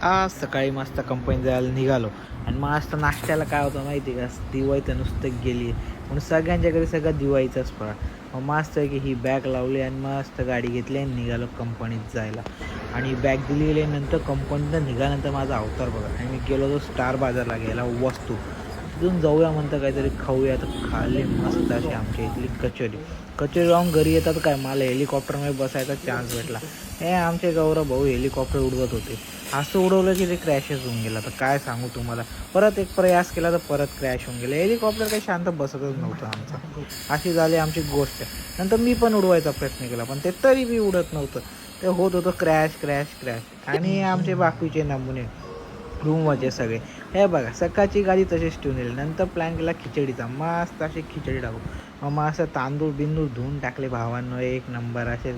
आज सकाळी मस्त कंपनीत जायला निघालो आणि मस्त नाश्त्याला काय होतं माहिती का, दिवाळी तर नुसतं गेली म्हणून सगळ्यांच्या घरी सगळं दिवाळीचाच फळा. मग मस्त आहे की ही बॅग लावली आणि मस्त गाडी घेतली आणि निघालो कंपनीत जायला. आणि बॅग दिली गेल्यानंतर कंपनीत निघाल्यानंतर माझा अवतार बघा आणि मी गेलो तो स्टार बाजारला घ्यायला वस्तू. तिथून जाऊया म्हणतं काहीतरी खाऊया, तर खाल्ली मस्त अशी आमच्या इथली कचोरी जाऊन घरी येतात काय मला हेलिकॉप्टरमध्ये बसायचा चान्स भेटला. हे आमचे गौरव भाऊ हेलिकॉप्टर उडवत होते, असं उडवलं की ते क्रॅशच होऊन गेला. तर काय सांगू तुम्हाला, परत एक प्रयास केला तर परत क्रॅश होऊन गेलं. हेलिकॉप्टर काही शांत बसतच नव्हतं आमचं. अशी झाली आमची गोष्ट. नंतर मी पण उडवायचा प्रयत्न केला पण ते तरी बी उडत नव्हतं. ते होत होतं क्रॅश क्रॅश क्रॅश. आणि आमचे बाकीचे नमुने रूमवरचे सगळे हे बघा सकाळची गाडी तशीच ठेवून दिली. नंतर प्लॅन केला खिचडीचा, मस्त अशी खिचडी टाकू. मग असं तांदूळ बिंदूळ धुवून टाकले भावांनो, एक नंबर असे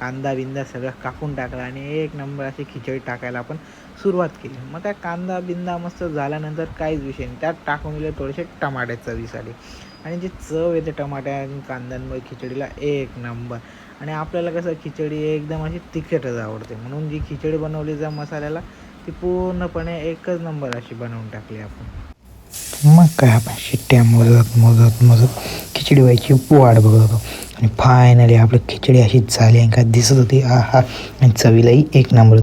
कांदा बिंदा सगळं कापून टाकला आणि एक नंबर अशी खिचडी टाकायला आपण सुरुवात केली. मग त्या कांदा बिंदा मस्त झाल्यानंतर काहीच विषय नाही, त्यात टाकून दिले थोडेसे टमाटे चवीसाठी. आणि जी चव येते टमाट्या आणि कांद्यांमुळे खिचडीला एक नंबर. आणि आपल्याला कसं खिचडी एकदम अशी तिखटच आवडते, म्हणून जी खिचडी बनवली जा मसाल्याला ती पूर्णपणे एकच नंबर अशी बनवून टाकली आपण. मग काय आपण शिट्ट्या मोजत खिचडी व्हायची वाट बघत होतो. आणि फायनली आपली खिचडी अशी झाली आणि काय दिसत होती. आणि चवीलाही एक नंबर.